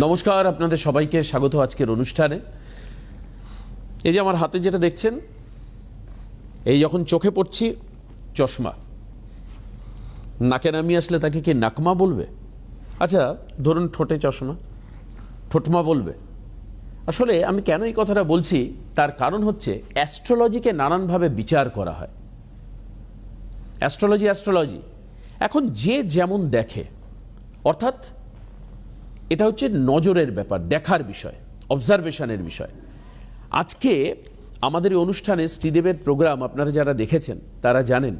নমস্কার, আপনাদের সবাইকে স্বাগত আজকের অনুষ্ঠানে। এই যে আমার হাতে যেটা দেখছেন, এই যখন চোখে পড়ছি চশমা, নাকে নামিয়ে আসলে তাকে কি নাকমা বলবে? আচ্ছা ধরুন ঠোঁটে চশমা, ঠোঁটমা বলবে? আসলে আমি কেন এই কথাটা বলছি তার কারণ হচ্ছে অ্যাস্ট্রোলজিকে নানানভাবে বিচার করা হয়। অ্যাস্ট্রোলজি এখন যে যেমন দেখে, অর্থাৎ এটা হচ্ছে নজরের ব্যাপার, দেখার বিষয়, অবজারভেশনের বিষয়। আজকে আমাদের এই অনুষ্ঠানে শ্রীদেবের প্রোগ্রাম আপনারা যারা দেখেছেন তারা জানেন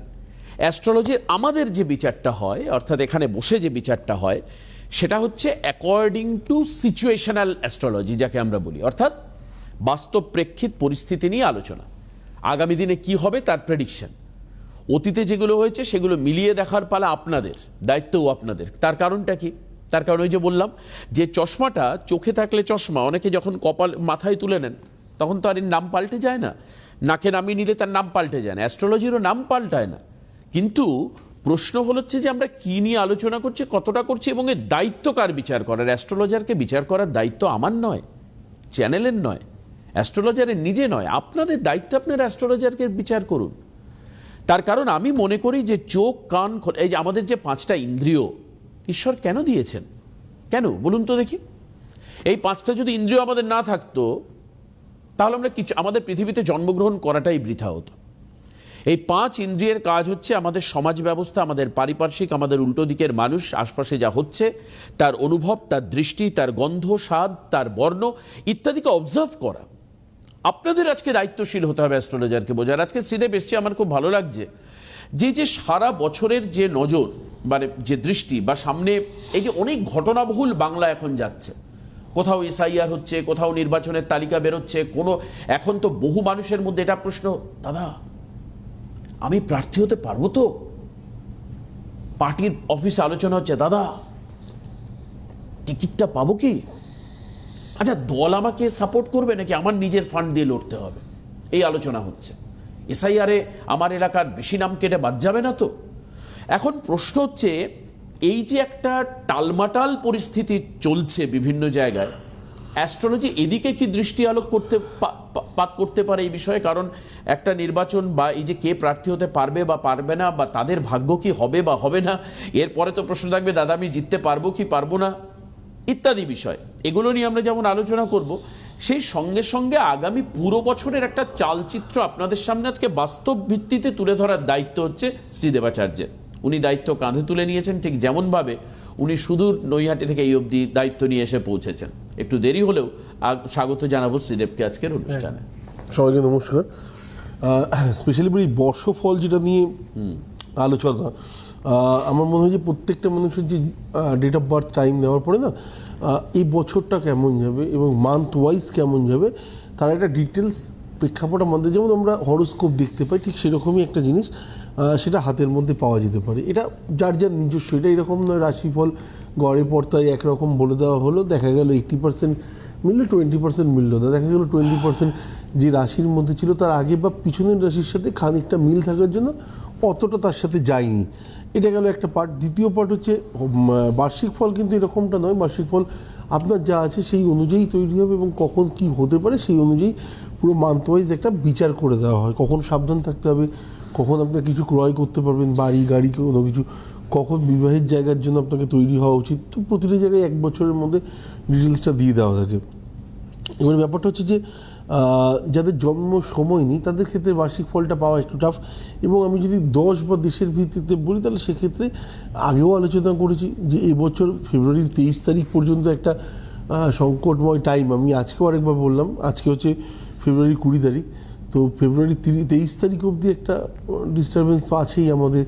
অ্যাস্ট্রোলজির আমাদের যে বিচারটা হয়, অর্থাৎ এখানে বসে যে বিচারটা হয়, সেটা হচ্ছে অ্যাকর্ডিং টু সিচুয়েশনাল অ্যাস্ট্রোলজি, যাকে আমরা বলি, অর্থাৎ বাস্তব প্রেক্ষিত পরিস্থিতি নিয়ে আলোচনা। আগামী দিনে কি হবে তার প্রেডিকশন, অতীতে যেগুলো হয়েছে সেগুলো মিলিয়ে দেখার পালা আপনাদের, দায়িত্বও আপনাদের। তার কারণটা কি? তার কারণ ওই যে বললাম যে চশমাটা চোখে থাকলে চশমা, অনেকে যখন কপাল মাথায় তুলে নেন তখন তো আর এর নাম পাল্টে যায় না, নাকে নামিয়ে নিলে তার নাম পাল্টে যায় না, অ্যাস্ট্রোলজিরও নাম পাল্টায় না। কিন্তু প্রশ্ন হচ্ছে যে আমরা কি নিয়ে আলোচনা করছি, কতটা করছি, এবং এর দায়িত্ব কার বিচার করার? অ্যাস্ট্রোলজারকে বিচার করার দায়িত্ব আমার নয়, চ্যানেলের নয়, অ্যাস্ট্রোলজারের নিজে নয়। আপনাদের দায়িত্ব, আপনারা অ্যাস্ট্রোলজারকে বিচার করুন। তার কারণ আমি মনে করি যে চোখ, কান, এই যে আমাদের যে পাঁচটা ইন্দ্রিয় ঈশ্বর কেন দিয়েছেন, কেন বলুন তো দেখি? এই পাঁচটা যদি ইন্দ্রিয় আমাদের না থাকতো তাহলে আমরা কিছু, আমাদের পৃথিবীতে জন্মগ্রহণ করাটাই বৃথা হতো। এই পাঁচ ইন্দ্রিয়ের কাজ হচ্ছে আমাদের সমাজ ব্যবস্থা, আমাদের পারিপার্শ্বিক, আমাদের উল্টো দিকের মানুষ, আশপাশে যা হচ্ছে তার অনুভব, তার দৃষ্টি, তার গন্ধ, স্বাদ, তার বর্ণ ইত্যাদিকে অবজার্ভ করা। আপনাদের আজকে দায়িত্বশীল হতে হবে অ্যাস্ট্রোলজারকে বোঝার। আজকে শ্রীদেব এসছে, আমার খুব ভালো লাগছে যে সারা বছরের যে নজর, মানে যে দৃষ্টি, বা সামনে এই যে অনেক ঘটনাবহুল বাংলা এখন যাচ্ছে, কোথাও এসআইআর হচ্ছে, কোথাও নির্বাচনের তালিকা বেরোচ্ছে, কোনো এখন তো বহু মানুষের মধ্যে এটা প্রশ্ন, দাদা আমি প্রার্থী হতে পারবো তো? পার্টির অফিসে আলোচনা হচ্ছে, দাদা টিকিটটা পাবো কি? আচ্ছা দল আমাকে সাপোর্ট করবে নাকি আমার নিজের ফান্ড দিয়ে লড়তে হবে? এই আলোচনা হচ্ছে। এসআইআরে আমার এলাকার বেশি নাম কেটে বাদ যাবে না তো? এখন প্রশ্ন হচ্ছে, এই যে একটা টালমাটাল পরিস্থিতি চলছে বিভিন্ন জায়গায়, অ্যাস্ট্রোলজি এদিকে কি দৃষ্টি আলোক পাত করতে পারে এই বিষয়ে? কারণ একটা নির্বাচন বা এই যে কে প্রার্থী হতে পারবে বা পারবে না, বা তাদের ভাগ্য কি হবে বা হবে না, এরপরে তো প্রশ্ন থাকবে দাদা আমি জিততে পারবো কি পারবো না, ইত্যাদি বিষয়। এগুলো নিয়ে আমরা যেমন আলোচনা করব, সেই সঙ্গে সঙ্গে আগামী পুরো বছরের একটা চালচিত্র আপনাদের সামনে আজকে বাস্তব ভিত্তিতে তুলে ধরার দায়িত্ব হচ্ছে শ্রীদেবাচার্যের। উনি দায়িত্ব কাঁধে তুলে নিয়েছেন, ঠিক যেমনভাবে উনি সুদূর নৈহাটি থেকে এই অবধি দায়িত্ব নিয়ে এসে পৌঁছেছেন। একটু দেরি হলেও স্বাগত জানাবো শ্রীদেবকে আজকের অনুষ্ঠানে। সবাইকে নমস্কার। স্পেশালি এই বর্ষফল যেটা নিয়ে আলোচনা, আমার মনে হয় যে প্রত্যেকটা মানুষের যে ডেট অফ বার্থ টাইম নেওয়ার পরে না, এই বছরটা কেমন যাবে এবং মান্থ ওয়াইজ কেমন যাবে তার একটা ডিটেলস প্রেক্ষাপট আমাদের, যেমন আমরা হরোস্কোপ দেখতে পাই ঠিক সেরকমই একটা জিনিস সেটা হাতের মধ্যে পাওয়া যেতে পারে। এটা যার যার নিজস্ব, এটা এরকম নয় রাশিফল গড়ে পড়তায় একরকম বলে দেওয়া হলো, দেখা গেল 80% মিললো, 20% মিললো না, দেখা গেলো 20% যে রাশির মধ্যে ছিল তার আগে বা পিছনের রাশির সাথে খানিকটা মিল থাকার জন্য অতটা তার সাথে যায়নি। এটা গেল একটা পার্ট। দ্বিতীয় পার্ট হচ্ছে বার্ষিক ফল, কিন্তু এরকমটা নয়। বার্ষিক ফল আপনার যা আছে সেই অনুযায়ী তৈরি হবে এবং কখন কি হতে পারে সেই অনুযায়ী পুরো মান্থ ওয়াইজ একটা বিচার করে দেওয়া হয়। কখন সাবধান থাকতে হবে, কখন আপনার কিছু ক্রয় করতে পারবেন, বাড়ি গাড়ি কোনো কিছু, কখন বিবাহের জায়গার জন্য আপনাকে তৈরি হওয়া উচিত, তো প্রতিটা জায়গায় এক বছরের মধ্যে ডিটেলসটা দিয়ে দেওয়া থাকে। এবার ব্যাপারটা হচ্ছে যে যাদের জন্ম সময় নেই তাদের ক্ষেত্রে বার্ষিক ফলটা পাওয়া একটু টাফ। এবং আমি যদি 10 বা দেশের ভিত্তিতে বলি তাহলে সেক্ষেত্রে আগেও আলোচনা করেছি যে এবছর ফেব্রুয়ারির 23 তারিখ পর্যন্ত একটা সংকটময় টাইম। আমি আজকেও আরেকবার বললাম, আজকে হচ্ছে ফেব্রুয়ারি 20 তারিখ, তো ফেব্রুয়ারি 23 তারিখ অবধি একটা ডিস্টারবেন্স তো আছেই আমাদের,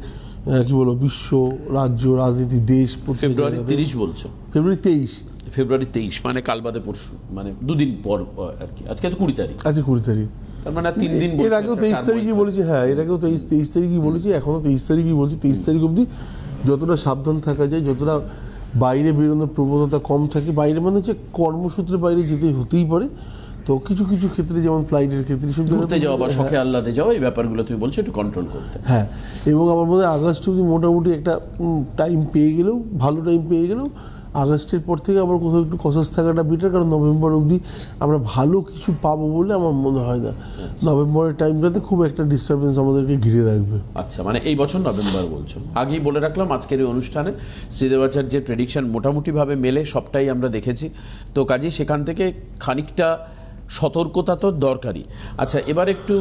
কি বলবো, বিশ্ব, রাজ্য, রাজনীতি, দেশ। ফেব্রুয়ারি 30 বলছো? ফেব্রুয়ারি 23 মানে কাল বাদে পরশু, মানে দুদিন পর আর কি। আজকে তো 20 তারিখ, আজকে 20 তারিখ, তার মানে 3 দিন। এর আগেও 23 তারিখই বলেছি, হ্যাঁ এর আগেও 23 তারিখই বলেছি, এখনও 23 তারিখই বলছি। 23 তারিখ অবধি যতটা সাবধান থাকা যায়, যতটা বাইরে বেরোনোর প্রবণতা কম থাকে, বাইরে মানে হচ্ছে কর্মসূত্রে বাইরে যেতে হতেই পারে, তো কিছু কিছু ক্ষেত্রে যেমন ফ্লাইটের ক্ষেত্রে সব ঘুরতে যাওয়া বা শখে আহ্লাদে যাওয়া, এই ব্যাপারগুলো তুমি বলছো একটু কন্ট্রোল করতে। হ্যাঁ, এবং আমার মনে হয় আগস্ট অবধি মোটামুটি একটা টাইম পেয়ে গেলেও, ভালো টাইম পেয়ে গেলেও আগস্টের পর থেকে আবার কোথাও একটু কসাস থাকাটা বেটার, কারণ নভেম্বর অবধি আমরা ভালো কিছু পাবো বলে আমার মনে হয় না। নভেম্বরের টাইমটাতে খুব একটা ডিস্টারবেন্স আমাদেরকে ঘিরে রাখবে। আচ্ছা, মানে এই বছর নভেম্বর বলছো। আগেই বলে রাখলাম আজকের এই অনুষ্ঠানে শ্রীদেবাচার্যের প্রেডিকশন মোটামুটিভাবে মেলে, সবটাই আমরা দেখেছি। তো কাজেই সেখান থেকে খানিকটা সতর্কতা তো দরকারি। আচ্ছা, এবার একটু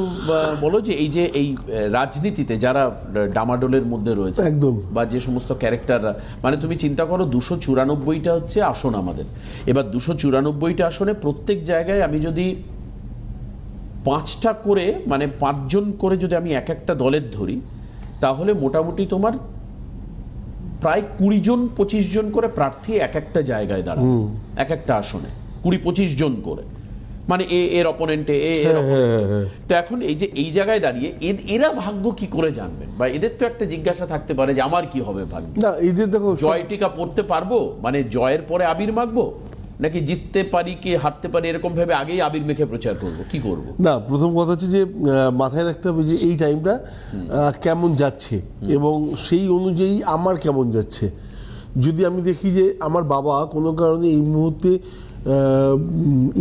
বলো যে এই রাজনীতিতে যারা ডামাডোলের মধ্যে রয়েছে একদম, বা যে সমস্ত ক্যারেক্টাররা, মানে তুমি চিন্তা করো 294টা হচ্ছে আসন আমাদের। এবার 294টা আসনে প্রত্যেক জায়গায় আমি যদি 5টা করে, মানে 5 জন করে যদি আমি এক একটা দলের ধরি, তাহলে মোটামুটি তোমার প্রায় 20 জন 25 জন করে প্রার্থী এক একটা জায়গায় দাঁড়ায়, এক একটা আসনে 20-25 জন করে, মানে এর অপোনেন্টে তো এখন এই জায়গায় দাঁড়িয়ে এরা ভাগ্য কি করে জানবেন, বা এদের তো একটা জিজ্ঞাসা থাকতে পারে যে আমার কি হবে ভাগ্য। না এদের দেখো জয় টিকা পড়তে পারবো, মানে জয়ের পরে আবির মাখবো, নাকি জিততে পারি কি হারতে পারি এরকম ভাবে আগেই আবির মেখে প্রচার করবো, কি করব? না, প্রথম কথা হচ্ছে যে মাথায় রাখতে হবে যে এই টাইমটা কেমন যাচ্ছে এবং সেই অনুযায়ী আমার কেমন যাচ্ছে। যদি আমি দেখি যে আমার বাবা কোনো কারণে এই মুহূর্তে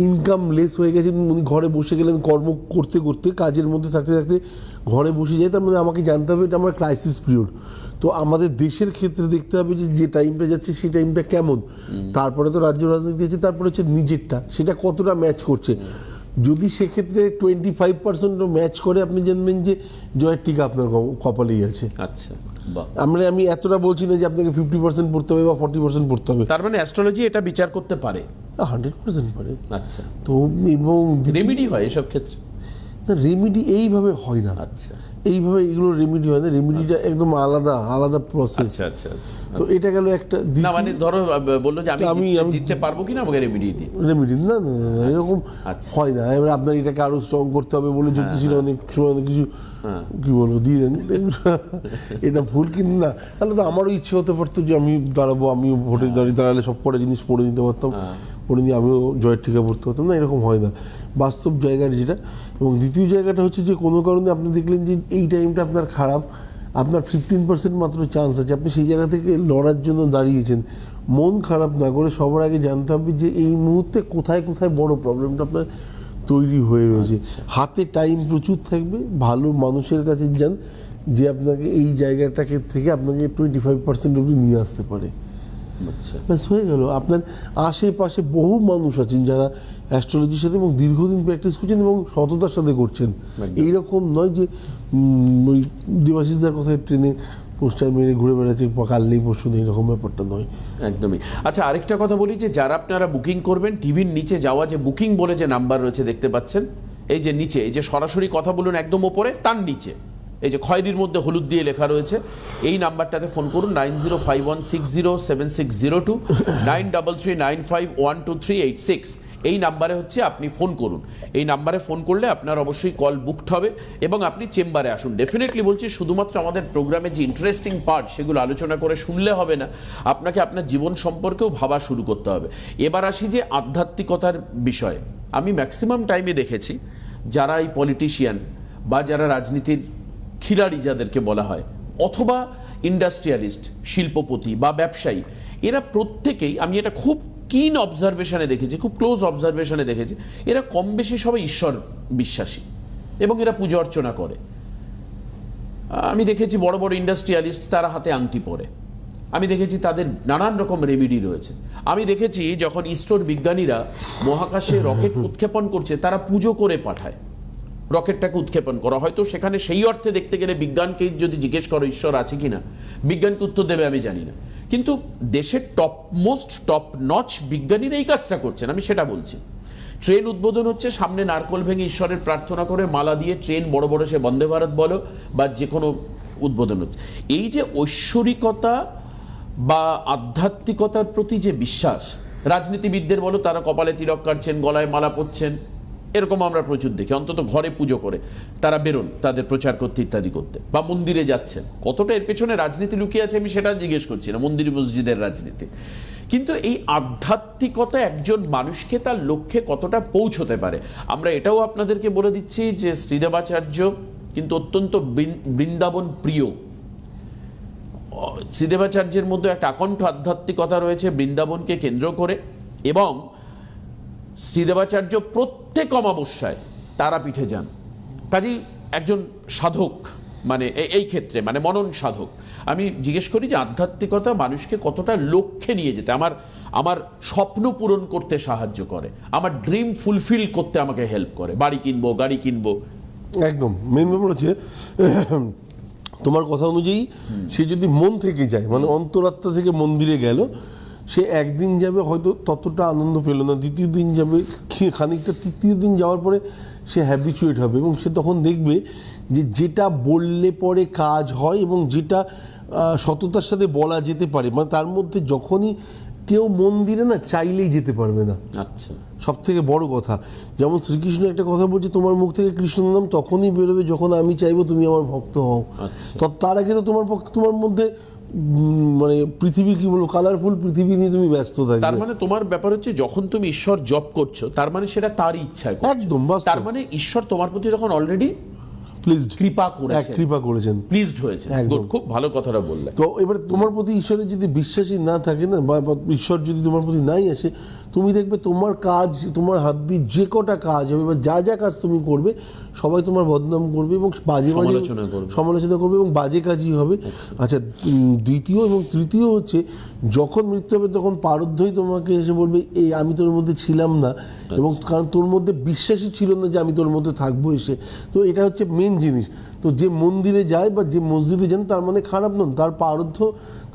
ইনকাম লেস হয়ে গেছে, উনি ঘরে বসে গেলেন, কর্ম করতে করতে কাজের মধ্যে থাকতে থাকতে ঘরে বসে যায়, তার মানে আমাকে জানতে হবে এটা আমার ক্রাইসিস পিরিয়ড। তো আমাদের দেশের ক্ষেত্রে দেখতে হবে যে টাইমটা যাচ্ছে সেই টাইমটা কেমন। তারপরে তো রাজ্য রাজনীতি আছে, তারপরে হচ্ছে নিজেরটা, সেটা কতটা ম্যাচ করছে। যদি সেক্ষেত্রে 25% ম্যাচ করে, আপনি জানবেন যে জয়ের টিকা আপনার কপালেই আছে। আচ্ছা, আমি এতটা বলছি না যে আপনাকে 50% পড়তে হবে বা 40% পড়তে হবে। তার মানে অ্যাস্ট্রোলজি এটা বিচার করতে পারে, 100% পারে। আচ্ছা, তো এবং রেমেডি হয় এসব ক্ষেত্রে? রেমেডি এইভাবে হয় না। আচ্ছা, এইভাবে এগুলো রেমেডি হয় না, রেমেডিটা একদম আলাদা আলাদা প্রসেস। আচ্ছা আচ্ছা আচ্ছা। তো এটা গেল একটা। না মানে ধরো বললো যে আমি জিততে পারবো কিনা, আমাকে রেমেডি দিই। রেমেডি না না না, এরকম হয় না। এবার আপনার এটাকে আরো স্ট্রং করতে হবে বলে জ্যোতিষীরা অনেক সময় অনেক কিছু কি বলবো দিয়ে দেন, এটা ভুল কিন্তু না। তাহলে তো আমারও ইচ্ছে হতে পারতো যে আমি দাঁড়াবো, আমিও ভোটে দাঁড়ালে সব কটা জিনিস পড়ে নিতে পারতাম, পড়ে নিয়ে আমিও জয়ের টিকা পড়তে পারতাম না, এরকম হয় না বাস্তব জায়গার যেটা। এবং দ্বিতীয় জায়গাটা হচ্ছে যে কোনো কারণে আপনি দেখলেন যে এই টাইমটা আপনার খারাপ, আপনার 15% মাত্র চান্স আছে, আপনি সেই জায়গা থেকে লড়ার জন্য দাঁড়িয়েছেন। মন খারাপ না করে সবার আগে জানতে হবে যে এই মুহূর্তে কোথায় কোথায় বড় প্রবলেমটা আপনার তৈরি হয়ে রয়েছে। হাতে টাইম প্রচুর থাকবে, ভালো মানুষের কাছে যান যে আপনাকে এই জায়গাটাকে থেকে আপনাকে 25% অবধি নিয়ে আসতে পারে। ব্যাস হয়ে গেল। আপনার আশেপাশে বহু মানুষ আছেন যারা অ্যাস্ট্রোলজির সাথে এবং দীর্ঘদিন প্র্যাকটিস করছেন এবং সততার সাথে করছেন। এইরকম নয় যে ওই দেবাশিসদার কথায় ট্রেনে পোস্টার মেরে ঘুরে বেড়াচ্ছে কাল নেই পরশু নেই, এরকম ব্যাপারটা নয়। একদমই। আচ্ছা, আরেকটা কথা বলি যে যারা আপনারা বুকিং করবেন, টিভির নিচে যাওয়া যে বুকিং বলে যে নাম্বার রয়েছে দেখতে পাচ্ছেন, এই যে নিচে, এই যে সরাসরি কথা বলুন একদম ওপরে, তার নিচে এই যে খয়েরির মধ্যে হলুদ দিয়ে লেখা রয়েছে, এই নাম্বারটাতে ফোন করুন 9051607602, 9339512386। এই নাম্বারে হচ্ছে আপনি ফোন করুন। এই নাম্বারে ফোন করলে আপনার অবশ্যই কল বুকড হবে এবং আপনি চেম্বারে আসুন। ডেফিনেটলি বলছি, শুধুমাত্র আমাদের প্রোগ্রামের যে ইন্টারেস্টিং পার্ট সেগুলো আলোচনা করে শুনলে হবে না, আপনাকে আপনার জীবন সম্পর্কেও ভাবা শুরু করতে হবে। এবার আসি যে আধ্যাত্মিকতার বিষয়ে। আমি ম্যাক্সিমাম টাইমে দেখেছি যারা এই পলিটিশিয়ান বা যারা রাজনীতির খিলাড়ি যাদেরকে বলা হয়, অথবা ইন্ডাস্ট্রিয়ালিস্ট, শিল্পপতি বা ব্যবসায়ী, এরা প্রত্যেকেই, আমি এটা খুব কিন অবজারভেশনে দেখেছি, খুব ক্লোজ অবজারভেশনে দেখেছি, এরা কম বেশি সবাই ঈশ্বর বিশ্বাসী এবং এরা পুজো অর্চনা করে। আমি দেখেছি বড় বড় ইন্ডাস্ট্রিয়ালিস্ট, তারা হাতে আংটি পরে। আমি দেখেছি তাদের নানান রকম রেমেডি রয়েছে। আমি দেখেছি যখন ইসরোর বিজ্ঞানীরা মহাকাশে রকেট উৎক্ষেপণ করছে, তারা পুজো করে পাঠায় রকেটটাকে উৎক্ষেপণ করা। হয়তো সেখানে সেই অর্থে দেখতে গেলে বিজ্ঞানকে যদি জিজ্ঞেস করো ঈশ্বর আছে কিনা, বিজ্ঞানকে উত্তর দেবে আমি জানি না, কিন্তু দেশের টপ নচ বিজ্ঞানীরা এই কাজটা করছেন, আমি সেটা বলছি। ট্রেন উদ্বোধন হচ্ছে, সামনে নারকোল ভেঙে ঈশ্বরের প্রার্থনা করে মালা দিয়ে ট্রেন বড় বড়, সে বন্দে ভারত বলো বা যে কোনো উদ্বোধন হচ্ছে। এই যে ঐশ্বরিকতা বা আধ্যাত্মিকতার প্রতি যে বিশ্বাস, রাজনীতিবিদদের বলো, তারা কপালে তিলক কাটছেন, গলায় মালা পরছেন, এরকম আমরা প্রচুর দেখি। অন্তত ঘরে পুজো করে তারা বেরোন তাদের প্রচার করতে ইত্যাদি করতে, বা মন্দিরে যাচ্ছেন। কতটা এর পেছনে রাজনীতি লুকিয়ে আছে আমি সেটা জিজ্ঞেস করছি না, মন্দির মসজিদের রাজনীতি। কিন্তু এই আধ্যাত্মিকতা একজন মানুষকে তার লক্ষ্যে কতটা পৌঁছতে পারে, আমরা এটাও আপনাদেরকে বলে দিচ্ছি যে শ্রীদেবাচার্য কিন্তু অত্যন্ত বৃন্দাবন প্রিয়। শ্রীদেবাচার্যের মধ্যে একটা আকণ্ঠ আধ্যাত্মিকতা রয়েছে বৃন্দাবনকে কেন্দ্র করে, এবং শ্রীদেবাচার্য প্রত্যেক অমাবস্যায় তারাপীঠে যান। কাজেই একজন সাধক, মানে এই ক্ষেত্রে মানে মনন সাধক। আমি জিজ্ঞেস করি যে আধ্যাত্মিকতা মানুষকে কতটা লক্ষ্যে নিয়ে যেতে, আমার স্বপ্ন পূরণ করতে সাহায্য করে, আমার ড্রিম ফুলফিল করতে আমাকে হেল্প করে, বাড়ি কিনবো, গাড়ি কিনবো। একদম মেন ব্যাপার হচ্ছে তোমার কথা অনুযায়ী সে যদি মন থেকে যায়, মানে অন্তরাত্মা থেকে মন্দিরে গেল, সে একদিন যাবে হয়তো ততটা আনন্দ পেল না, দ্বিতীয় দিন যাবে খানিকটা, তৃতীয় দিন যাওয়ার পরে সে হ্যাবিচুয়েট হবে এবং সে তখন দেখবে যে যেটা বললে পরে কাজ হয় এবং যেটা সততার সাথে বলা যেতে পারে, মানে তার মধ্যে যখনই কেউ মন্দিরে না চাইলেই যেতে পারবে না। আচ্ছা, সব থেকে বড় কথা, যেমন শ্রীকৃষ্ণ একটা কথা বলছে, তোমার মুখ থেকে কৃষ্ণ নাম তখনই বেরোবে যখন আমি চাইবো তুমি আমার ভক্ত হও। তো তার আগে তো তোমার মধ্যে মানে পৃথিবী, কি বলবো, কালারফুল পৃথিবী নিয়ে তুমি ব্যস্ত থাকবে। তার মানে তোমার ব্যাপার হচ্ছে যখন তুমি ঈশ্বর জপ করছো, তার মানে সেটা তারই ইচ্ছায় করছো। একদম বাস্তব। তার মানে ঈশ্বর তোমার প্রতি তখন অলরেডি প্লিজড, কৃপা করেছেন, প্লিজড হয়েছে। খুব ভালো কথাটা বললে। তো এবার তোমার প্রতি ঈশ্বরের যদি বিশ্বাসী না থাকে না, বা ঈশ্বর যদি তোমার প্রতি নাই আসে, তুমি দেখবে তোমার কাজ, তোমার হাত দিয়ে যে কটা কাজ হবে বা যা যা কাজ তুমি করবে, সবাই তোমার বদনাম করবে এবং বাজে সমালোচনা করবে এবং বাজে কাজই হবে। আচ্ছা, দ্বিতীয় এবং তৃতীয় হচ্ছে যখন মৃত্যু হবে তখন পারদ্ধই তোমাকে এসে বলবে এই আমি তোর মধ্যে ছিলাম না, এবং কারণ তোর মধ্যে বিশ্বাসই ছিল না যে আমি তোর মধ্যে থাকবো এসে। তো এটা হচ্ছে মেন জিনিস। তো যে মন্দিরে যায় বা যে মসজিদে যান তার মানে খারাপ নন, তার পারদ্ধ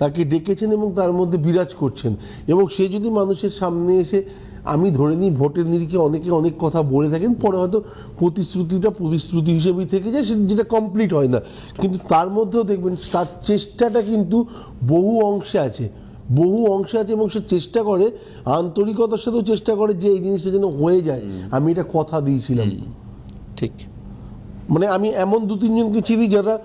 তাকে ডেকেছেন এবং তার মধ্যে বিরাজ করছেন, এবং সে যদি মানুষের সামনে এসে, আমি ধরে নিই ভোটের নিরিখে অনেকে অনেক কথা বলে থাকেন, পরে হয়তো প্রতিশ্রুতি হিসেবেই থেকে যায়, যেটা কমপ্লিট হয় না, কিন্তু তার মধ্যেও দেখবেন তার চেষ্টাটা কিন্তু বহু অংশে আছে এবং সে চেষ্টা করে, আন্তরিকতার সাথেও চেষ্টা করে যে এই জিনিসটা যেন হয়ে যায়, আমি এটা কথা দিয়েছিলাম। ঠিক, মানে আমি এমন 2-3 জনকে চিনি যারা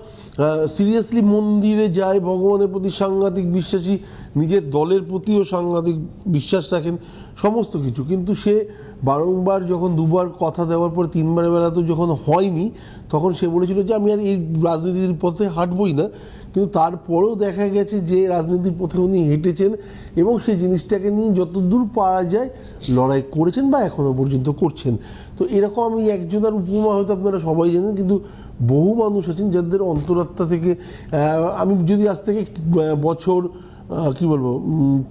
সিরিয়াসলি মন্দিরে যায়, ভগবানের প্রতি সাংঘাতিক বিশ্বাসী, নিজের দলের প্রতিও সাংঘাতিক বিশ্বাস রাখেন, সমস্ত কিছু, কিন্তু সে বারংবার যখন 2বার কথা দেওয়ার পর 3বারের বেলা তো যখন হয়নি, তখন সে বলেছিল যে আমি আর এই রাজনীতির পথে হাঁটবই না, কিন্তু তারপরেও দেখা গেছে যে রাজনীতির পথে উনি হেঁটেছেন এবং সেই জিনিসটাকে নিয়ে যতদূর পারা যায় লড়াই করেছেন বা এখনও পর্যন্ত করছেন। তো এরকম আমি একজনের উপমা হয়তো আপনারা সবাই জানেন, কিন্তু বহু মানুষ আছেন যাদের অন্তরাত্মা থেকে, আমি যদি আজ থেকে বছর কি বলবো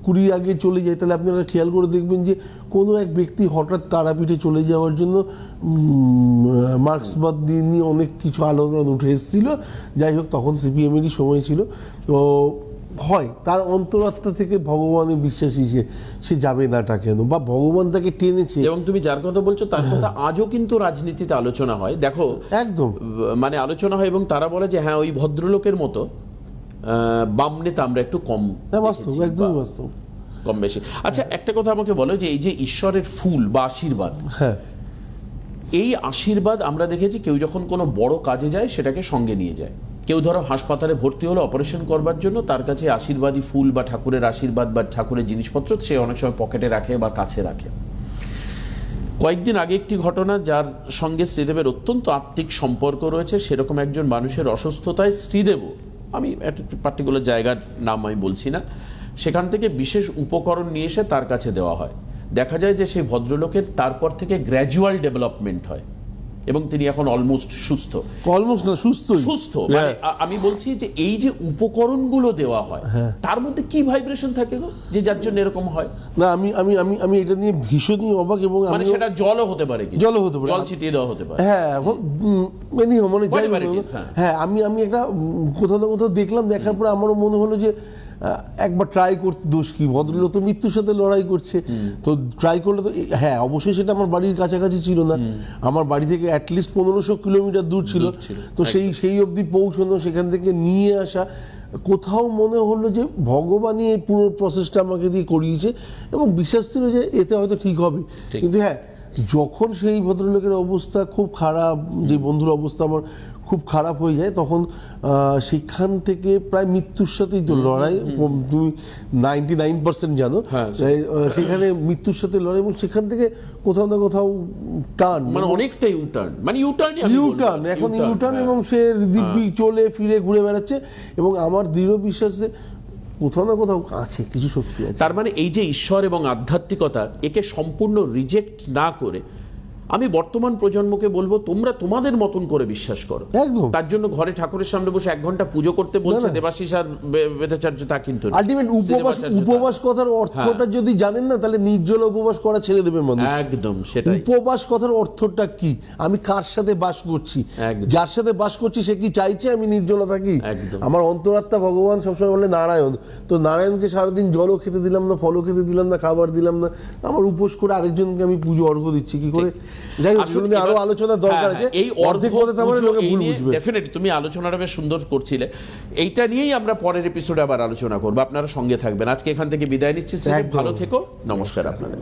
20 আগে চলে যায়, তাহলে আপনারা খেয়াল করে দেখবেন যে কোনো এক ব্যক্তি হঠাৎ তারাপীঠে চলে যাওয়ার জন্য মার্ক্সবাদ নিয়ে অনেক কিছু আলোচনা উঠে এসেছিল। যাই হোক, তখন সিপিএমেরই সময় ছিল। তো হয় তার অন্তরাত্মা থেকে ভগবানের বিশ্বাসী, সে যাবে নাটা কেন, বা ভগবান তাকে টেনেছে। এবং তুমি যার কথা বলছো তার কথা আজও কিন্তু রাজনীতিতে আলোচনা হয়, দেখো একদম মানে আলোচনা হয়, এবং তারা বলে যে হ্যাঁ ওই ভদ্রলোকের মতো বাম নেতা আমরা একটু কম, একদম বাস্তব, কম বেশি। আচ্ছা, একটা কথা আমাকে বলো যে এই যে ঈশ্বরের ফুল বা আশীর্বাদ, হ্যাঁ, এই আশীর্বাদ আমরা দেখেছি কেউ যখন কোনো বড় কাজে যায় সেটাকে সঙ্গে নিয়ে যায়। কেউ ধরো হাসপাতালে ভর্তি হলো অপারেশন করবার জন্য, তার কাছে আশীর্বাদী ফুল বা ঠাকুরের আশীর্বাদ বা ঠাকুরের জিনিসপত্র সে অনেক সময় পকেটে রাখে বা কাছে রাখে। কয়েকদিন আগে একটি ঘটনা, যার সঙ্গে শ্রীদেবের অত্যন্ত আত্মিক সম্পর্ক রয়েছে, সেরকম একজন মানুষের অসুস্থতায় শ্রীদেবও, আমি একটা পার্টিকুলার জায়গার নাম আমি বলছি না, সেখান থেকে বিশেষ উপকরণ নিয়ে এসে তার কাছে দেওয়া হয়। দেখা যায় যে সেই ভদ্রলোকের তারপর থেকে গ্র্যাজুয়াল ডেভেলপমেন্ট হয় এবং তিনি এখন অলমোস্ট সুস্থ। মানে আমি বলছি যে এই যে উপকরণগুলো দেওয়া হয়, তার মধ্যে কি ভাইব্রেশন থাকে গো, যে যার জন্য এরকম হয়? না, আমি আমি আমি আমি এটা নিয়ে ভীষণই অবাক, এবং মানে সেটা জলও হতে পারে, কি জল ছিটিয়ে দেওয়া হতে পারে, হ্যাঁ, মানে যাই হ্যাঁ, আমি একটা কোথাও না কোথাও দেখলাম, দেখার পরে আমারও মনে হলো যে একবার ট্রাই করতে দোষ কি, ভদ্রলোক তো মৃত্যুর সাথে লড়াই করছে, তো ট্রাই করলে তো, হ্যাঁ অবশ্যই সেটা আমার বাড়ির কাছাকাছি ছিল না, আমার বাড়ি থেকে অ্যাটলিস্ট 1500 কিলোমিটার দূর ছিল, তো সেই অবধি পৌঁছানো, সেখান থেকে নিয়ে আসা, কোথাও মনে হলো যে ভগবানই এই পুরো প্রসেসটা আমাকে দিয়ে করিয়েছে, এবং বিশ্বাস ছিল যে এতে হয়তো ঠিক হবে। কিন্তু হ্যাঁ, যখন সেই ভদ্রলোকের অবস্থা খুব খারাপ, যে বন্ধুর অবস্থা আমার খুব খারাপ হয়ে যায় তখন সেখান থেকে প্রায় মৃত্যুর সাথেই তো লড়াই, তুমি 99% জানো, সেখানে মৃত্যুর সাথে লড়াই, এবং সেখান থেকে কোথাও না কোথাও টার্ন, মানে অনেকটাই ইউটার্ন, মানে ইউটার্ন এখন ইউটার্ন, এবং সে দিব্যি চলে ফিরে ঘুরে বেড়াচ্ছে। এবং আমার দৃঢ় বিশ্বাস যে কোথাও না কোথাও আছে কিছু শক্তি আছে। তার মানে এই যে ঈশ্বর এবং আধ্যাত্মিকতা, একে সম্পূর্ণ রিজেক্ট না করে আমি বর্তমান প্রজন্মকে বলবো তোমরা তোমাদের মতন করে বিশ্বাস করো। একদম। তার জন্য ঘরে ঠাকুরের সামনে বসে 1 ঘন্টা পুজো করতে বলছে দেবাশিস আর বেদাচার্য, তা কিন্তু না। আলটিমেট উপবাস কথার অর্থটা যদি জানেন না, তাহলে নির্জলা উপবাস করা ছেড়ে দেবে মানুষ। একদম সেটাই। উপবাস কথার অর্থটা কি? আমি কার সাথে বাস করছি? যার সাথে বাস করছি সে কি চাইছে আমি নির্জলা থাকি? আমার অন্তরাত্মা ভগবান সবসময় বলে নারায়ণ, তো নারায়ণকে সারাদিন জলও খেতে দিলাম না, ফলও খেতে দিলাম না, খাবার দিলাম না, আমার উপোস করে আরেকজনকে আমি পুজো অর্ঘ্য দিচ্ছি কি করে? যাই হোক, আরো আলোচনার দরকার আছে। এই অর্ধেক কথা বলে লোকে ভুল বুঝবে। ডেফিনেটলি তুমি আলোচনাটা বেশ সুন্দর করছিলে, এইটা নিয়েই আমরা পরের এপিসোডে আবার আলোচনা করবো। আপনারা সঙ্গে থাকবেন। আজকে এখান থেকে বিদায় নিচ্ছি। ভালো থেকো, নমস্কার আপনাদের।